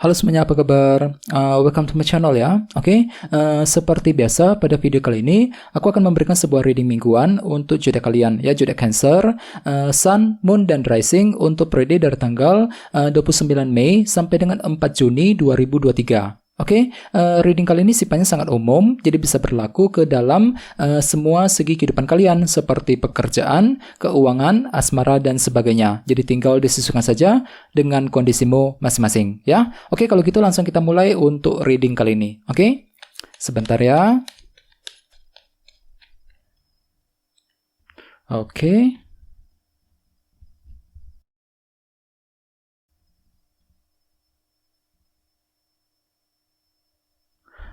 Halo semuanya, apa kabar? Welcome to my channel ya. Oke, seperti biasa pada video kali ini aku akan memberikan sebuah reading mingguan untuk zodiak kalian ya, zodiak Cancer, Sun, Moon dan Rising untuk periode dari tanggal 29 Mei sampai dengan 4 Juni 2023. Oke, reading kali ini sifatnya sangat umum, jadi bisa berlaku ke dalam semua segi kehidupan kalian seperti pekerjaan, keuangan, asmara dan sebagainya. Jadi tinggal disesuaikan saja dengan kondisimu masing-masing ya. Oke, kalau gitu langsung kita mulai untuk reading kali ini. Oke, sebentar ya. Oke.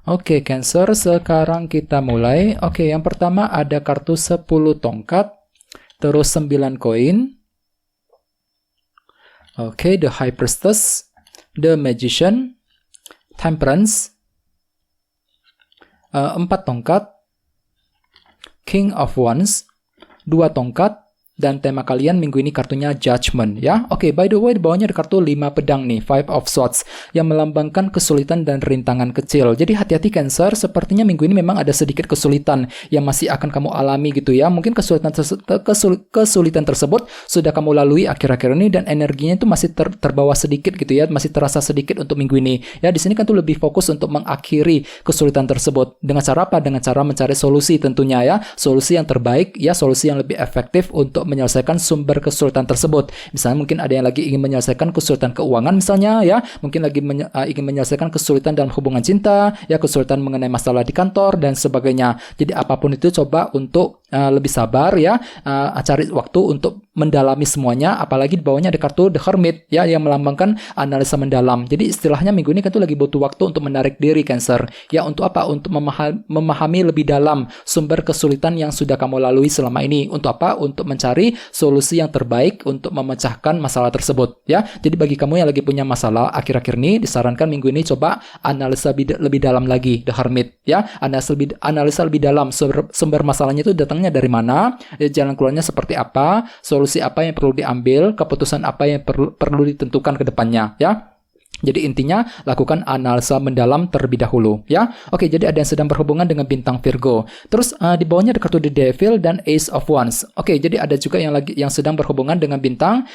Oke, Cancer, sekarang kita mulai. Oke, yang pertama ada kartu 10 tongkat, terus 9 koin. Oke, The High Priestess, The Magician, Temperance, 4 tongkat, King of Wands, 2 tongkat, dan tema kalian minggu ini kartunya Judgment ya. Oke, by the way di bawahnya ada kartu 5 pedang nih, Five of Swords, yang melambangkan kesulitan dan rintangan kecil. Jadi hati-hati Cancer, sepertinya minggu ini memang ada sedikit kesulitan yang masih akan kamu alami gitu ya. Mungkin kesulitan tersebut sudah kamu lalui akhir-akhir ini dan energinya itu masih terbawa sedikit gitu ya, masih terasa sedikit untuk minggu ini. Ya, di sini kan tuh lebih fokus untuk mengakhiri kesulitan tersebut. Dengan cara apa? Dengan cara mencari solusi tentunya ya. Solusi yang terbaik ya, solusi yang lebih efektif untuk menyelesaikan sumber kesulitan tersebut. Misalnya mungkin ada yang lagi ingin menyelesaikan kesulitan keuangan misalnya ya, mungkin lagi ingin menyelesaikan kesulitan dalam hubungan cinta ya, kesulitan mengenai masalah di kantor dan sebagainya. Jadi apapun itu coba untuk lebih sabar ya, cari waktu untuk mendalami semuanya, apalagi di bawahnya ada kartu The Hermit ya, yang melambangkan analisa mendalam. Jadi istilahnya minggu ini kan tuh lagi butuh waktu untuk menarik diri Cancer ya, untuk apa? Untuk memahami lebih dalam sumber kesulitan yang sudah kamu lalui selama ini. Untuk apa? Untuk mencari solusi yang terbaik untuk memecahkan masalah tersebut ya. Jadi bagi kamu yang lagi punya masalah akhir-akhir ini, disarankan minggu ini coba analisa lebih dalam lagi The Hermit ya, analisa lebih dalam sumber masalahnya itu datangnya dari mana, jalan keluarnya seperti apa, solusi apa yang perlu diambil, keputusan apa yang perlu ditentukan ke depannya ya. Jadi intinya lakukan analisa mendalam terlebih dahulu ya. Oke, jadi ada yang sedang berhubungan dengan bintang Virgo. Terus di bawahnya ada kartu The Devil dan Ace of Wands. Oke, jadi ada juga yang sedang berhubungan dengan bintang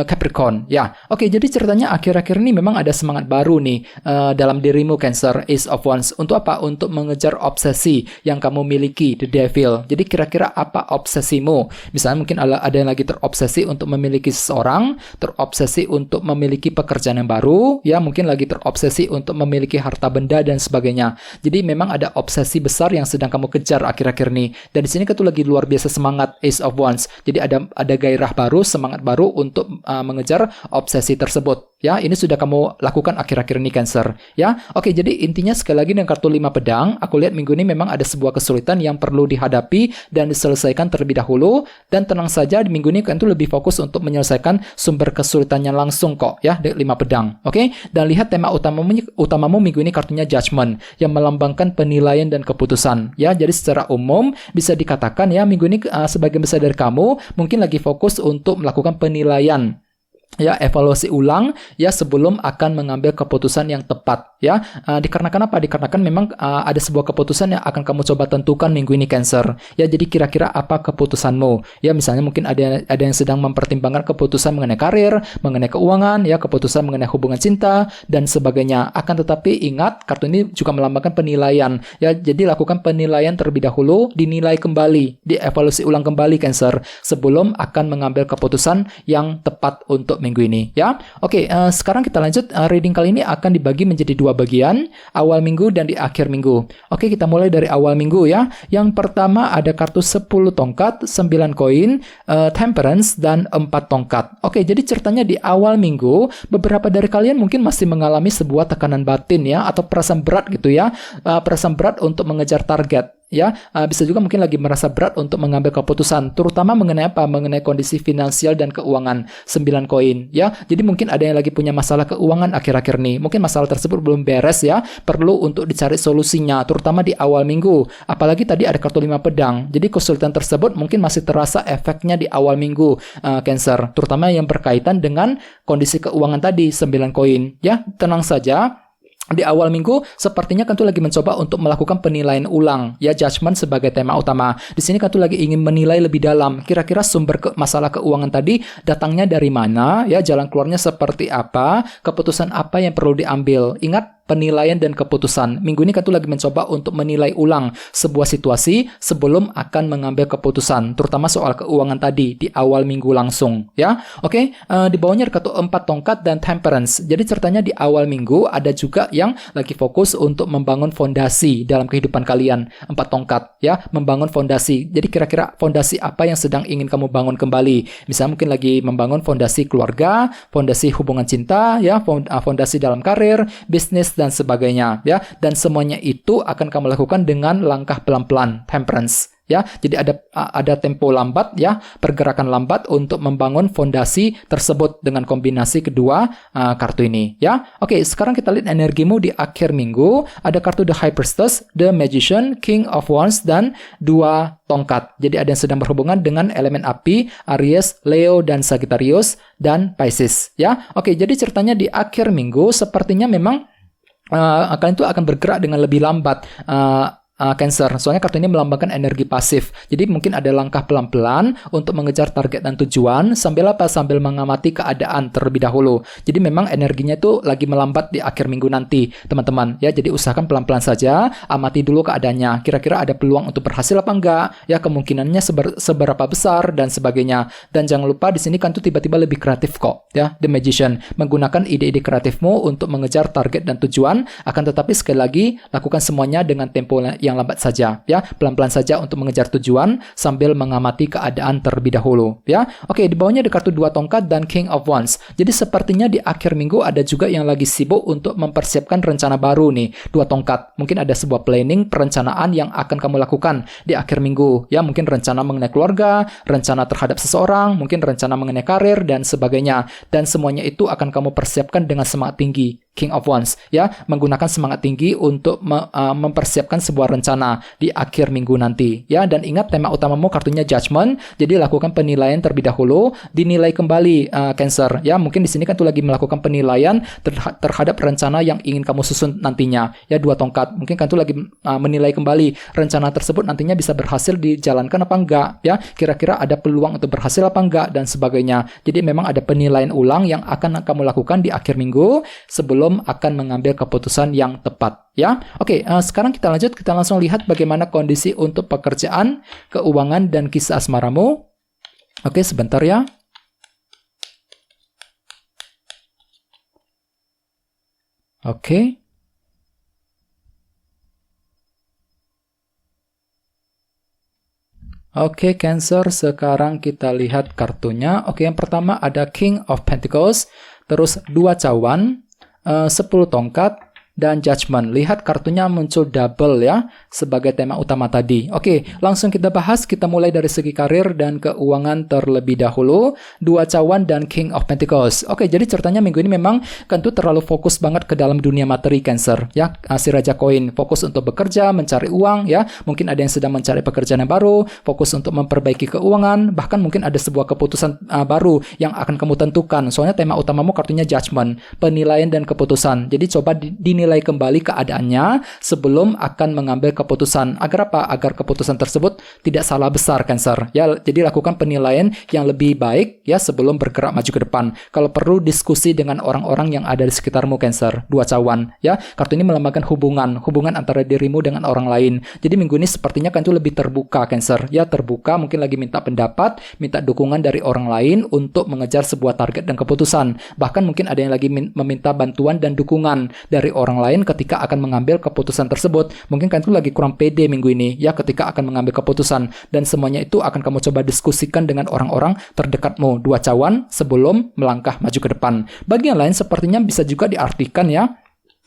Capricorn ya. Oke, jadi ceritanya akhir-akhir ini memang ada semangat baru nih dalam dirimu Cancer, Ace of Wands. Untuk apa? Untuk mengejar obsesi yang kamu miliki, The Devil. Jadi kira-kira apa obsesimu? Misalnya mungkin ada yang lagi terobsesi untuk memiliki seseorang, terobsesi untuk memiliki pekerjaan yang baru ya, mungkin lagi terobsesi untuk memiliki harta benda dan sebagainya. Jadi memang ada obsesi besar yang sedang kamu kejar akhir-akhir ini. Dan di sini kan tuh lagi luar biasa semangat Ace of Wands. Jadi ada gairah baru, semangat baru untuk mengejar obsesi tersebut. Ya, ini sudah kamu lakukan akhir-akhir ini Cancer. Ya, oke, jadi intinya sekali lagi dengan kartu 5 pedang, aku lihat minggu ini memang ada sebuah kesulitan yang perlu dihadapi dan diselesaikan terlebih dahulu. Dan tenang saja, di minggu ini kan tuh lebih fokus untuk menyelesaikan sumber kesulitannya langsung kok ya, 5 pedang. Oke? Dan lihat tema utamamu minggu ini kartunya Judgment yang melambangkan penilaian dan keputusan ya. Jadi secara umum bisa dikatakan ya, minggu ini sebagian besar dari kamu mungkin lagi fokus untuk melakukan penilaian ya, evaluasi ulang ya sebelum akan mengambil keputusan yang tepat ya. Dikarenakan apa? Dikarenakan memang ada sebuah keputusan yang akan kamu coba tentukan minggu ini Cancer ya. Jadi kira-kira apa keputusanmu ya? Misalnya mungkin ada yang sedang mempertimbangkan keputusan mengenai karir, mengenai keuangan ya, keputusan mengenai hubungan cinta dan sebagainya. Akan tetapi ingat, kartu ini juga melambangkan penilaian ya. Jadi lakukan penilaian terlebih dahulu, dinilai kembali, dievaluasi ulang kembali Cancer sebelum akan mengambil keputusan yang tepat untuk minggu ini ya. Oke, sekarang kita lanjut. Reading kali ini akan dibagi menjadi 2 bagian, awal minggu dan di akhir minggu. Oke, kita mulai dari awal minggu ya. Yang pertama ada kartu 10 tongkat, 9 koin, Temperance dan 4 tongkat. Oke, jadi ceritanya di awal minggu beberapa dari kalian mungkin masih mengalami sebuah tekanan batin ya, atau perasaan berat gitu ya, perasaan berat untuk mengejar target ya, bisa juga mungkin lagi merasa berat untuk mengambil keputusan, terutama mengenai apa? Mengenai kondisi finansial dan keuangan. 9 koin, ya. Jadi mungkin ada yang lagi punya masalah keuangan akhir-akhir nih. Mungkin masalah tersebut belum beres ya, perlu untuk dicari solusinya, terutama di awal minggu. Apalagi tadi ada kartu 5 pedang. Jadi kesulitan tersebut mungkin masih terasa efeknya di awal minggu, Cancer, terutama yang berkaitan dengan kondisi keuangan tadi, 9 koin, ya. Tenang saja. Di awal minggu, sepertinya Kantu lagi mencoba untuk melakukan penilaian ulang, ya, judgment sebagai tema utama. Di sini Kantu lagi ingin menilai lebih dalam, kira-kira sumber masalah keuangan tadi datangnya dari mana, ya, jalan keluarnya seperti apa, keputusan apa yang perlu diambil. Ingat, penilaian dan keputusan. Minggu ini Kantu lagi mencoba untuk menilai ulang sebuah situasi sebelum akan mengambil keputusan, terutama soal keuangan tadi di awal minggu langsung, ya. Oke, di bawahnya ada kartu 4 tongkat dan temperance. Jadi ceritanya di awal minggu ada juga yang lagi fokus untuk membangun fondasi dalam kehidupan kalian. 4 tongkat, ya, membangun fondasi. Jadi kira-kira fondasi apa yang sedang ingin kamu bangun kembali? Misalnya mungkin lagi membangun fondasi keluarga, fondasi hubungan cinta, ya, fondasi dalam karir, bisnis, dan sebagainya, ya. Dan semuanya itu akan kamu lakukan dengan langkah pelan-pelan, temperance, ya. Jadi ada tempo lambat, ya, pergerakan lambat untuk membangun fondasi tersebut dengan kombinasi kedua kartu ini, ya. Oke, sekarang kita lihat energimu di akhir minggu. Ada kartu The High Priestess, The Magician, King of Wands, dan 2 tongkat. Jadi ada yang sedang berhubungan dengan elemen api, Aries, Leo, dan Sagittarius, dan Pisces, ya. Oke, jadi ceritanya di akhir minggu sepertinya memang kalian itu akan bergerak dengan lebih lambat, Cancer. Soalnya kartu ini melambangkan energi pasif. Jadi mungkin ada langkah pelan-pelan untuk mengejar target dan tujuan sambil apa? Sambil mengamati keadaan terlebih dahulu. Jadi memang energinya itu lagi melambat di akhir minggu nanti, teman-teman. Ya, jadi usahakan pelan-pelan saja, amati dulu keadaannya. Kira-kira ada peluang untuk berhasil apa enggak? Ya, kemungkinannya seberapa besar dan sebagainya. Dan jangan lupa di sini kan tuh tiba-tiba lebih kreatif kok, ya, The Magician. Menggunakan ide-ide kreatifmu untuk mengejar target dan tujuan, akan tetapi sekali lagi lakukan semuanya dengan tempo yang lambat saja, ya, pelan-pelan saja untuk mengejar tujuan sambil mengamati keadaan terlebih dahulu, ya. Oke, di bawahnya ada kartu 2 tongkat dan King of Wands. Jadi sepertinya di akhir minggu ada juga yang lagi sibuk untuk mempersiapkan rencana baru nih, 2 tongkat. Mungkin ada sebuah planning, perencanaan yang akan kamu lakukan di akhir minggu, ya, mungkin rencana mengenai keluarga, rencana terhadap seseorang, mungkin rencana mengenai karir dan sebagainya. Dan semuanya itu akan kamu persiapkan dengan semangat tinggi. King of Wands, ya, menggunakan semangat tinggi untuk mempersiapkan sebuah rencana di akhir minggu nanti, ya. Dan ingat, tema utamamu kartunya Judgment, jadi lakukan penilaian terlebih dahulu, dinilai kembali, Cancer, ya. Mungkin di sini kan tuh lagi melakukan penilaian terhadap rencana yang ingin kamu susun nantinya, ya, 2 tongkat. Mungkin kan tuh lagi menilai kembali rencana tersebut nantinya bisa berhasil dijalankan apa enggak, ya. Kira-kira ada peluang untuk berhasil apa enggak dan sebagainya. Jadi memang ada penilaian ulang yang akan kamu lakukan di akhir minggu sebelum akan mengambil keputusan yang tepat, ya. Oke, sekarang kita lanjut, kita langsung lihat bagaimana kondisi untuk pekerjaan, keuangan, dan kisah asmaramu. Oke, sebentar ya. Oke. Oke, Cancer, sekarang kita lihat kartunya. Oke, yang pertama ada King of Pentacles, terus 2 cawan, 10 tongkat, dan Judgment. Lihat kartunya muncul double, ya, sebagai tema utama tadi. Oke, langsung kita bahas. Kita mulai dari segi karir dan keuangan terlebih dahulu. 2 cawan dan King of Pentacles. Oke, jadi ceritanya minggu ini memang kan tuh terlalu fokus banget ke dalam dunia materi, Cancer, ya. Si Raja Koin fokus untuk bekerja, mencari uang, ya. Mungkin ada yang sedang mencari pekerjaan yang baru, fokus untuk memperbaiki keuangan, bahkan mungkin ada sebuah keputusan baru yang akan kamu tentukan. Soalnya tema utamamu kartunya Judgment, penilaian dan keputusan. Jadi coba dinilai kembali keadaannya sebelum akan mengambil keputusan. Agar apa? Agar keputusan tersebut tidak salah besar, Cancer. Ya, jadi lakukan penilaian yang lebih baik, ya, sebelum bergerak maju ke depan. Kalau perlu diskusi dengan orang-orang yang ada di sekitarmu, Cancer. 2 cawan, ya. Kartu ini melambangkan hubungan antara dirimu dengan orang lain. Jadi minggu ini sepertinya kan itu lebih terbuka, Cancer. Ya, terbuka, mungkin lagi minta pendapat, minta dukungan dari orang lain untuk mengejar sebuah target dan keputusan. Bahkan mungkin ada yang lagi meminta bantuan dan dukungan dari orang lain ketika akan mengambil keputusan tersebut. Mungkin kan itu lagi kurang pede minggu ini, ya, ketika akan mengambil keputusan, dan semuanya itu akan kamu coba diskusikan dengan orang-orang terdekatmu, 2 cawan, sebelum melangkah maju ke depan. Bagi yang lain sepertinya bisa juga diartikan, ya,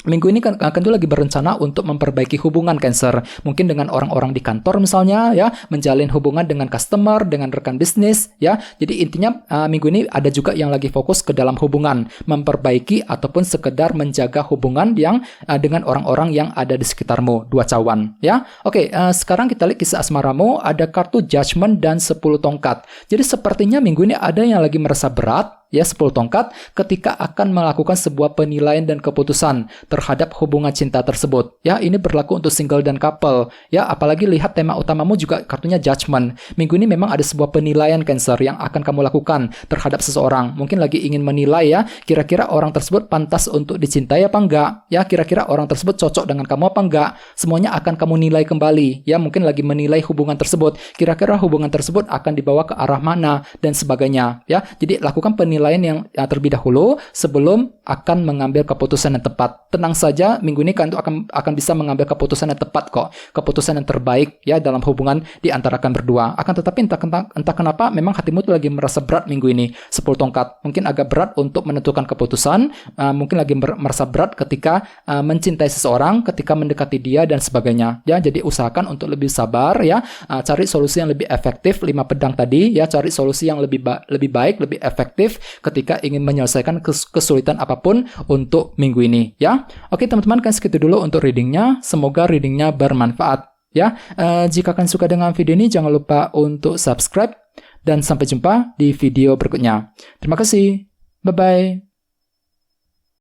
Minggu ini kan tuh lagi berencana untuk memperbaiki hubungan Cancer. Mungkin dengan orang-orang di kantor misalnya ya, menjalin hubungan dengan customer, dengan rekan bisnis ya. Jadi intinya minggu ini ada juga yang lagi fokus ke dalam hubungan, memperbaiki ataupun sekedar menjaga hubungan yang dengan orang-orang yang ada di sekitarmu, dua cawan ya. Oke, sekarang kita lihat kisah asmaramu, ada kartu Judgment dan 10 tongkat. Jadi sepertinya minggu ini ada yang lagi merasa berat ya, 10 tongkat ketika akan melakukan sebuah penilaian dan keputusan terhadap hubungan cinta tersebut. Ya, ini berlaku untuk single dan couple. Ya, apalagi lihat tema utamamu juga kartunya Judgment. Minggu ini memang ada sebuah penilaian Cancer yang akan kamu lakukan terhadap seseorang. Mungkin lagi ingin menilai ya, kira-kira orang tersebut pantas untuk dicintai apa enggak? Ya, kira-kira orang tersebut cocok dengan kamu apa enggak? Semuanya akan kamu nilai kembali. Ya, mungkin lagi menilai hubungan tersebut. Kira-kira hubungan tersebut akan dibawa ke arah mana dan sebagainya. Ya, jadi lakukan penilaian yang terlebih dahulu sebelum akan mengambil keputusan yang tepat. Tenang saja, minggu ini kan akan bisa mengambil keputusan yang tepat kok, keputusan yang terbaik ya dalam hubungan di antara kalian berdua. Akan tetapi entah kenapa memang hatimu tuh lagi merasa berat minggu ini. 10 tongkat mungkin agak berat untuk menentukan keputusan, mungkin lagi merasa berat ketika mencintai seseorang, ketika mendekati dia dan sebagainya. Ya, jadi usahakan untuk lebih sabar ya, cari solusi yang lebih efektif. 5 pedang tadi ya, cari solusi yang lebih baik, lebih efektif ketika ingin menyelesaikan kesulitan apapun untuk minggu ini ya. Oke teman-teman, kan segitu dulu untuk readingnya. Semoga readingnya bermanfaat ya. Jika kalian suka dengan video ini, jangan lupa untuk subscribe dan sampai jumpa di video berikutnya. Terima kasih. Bye-bye.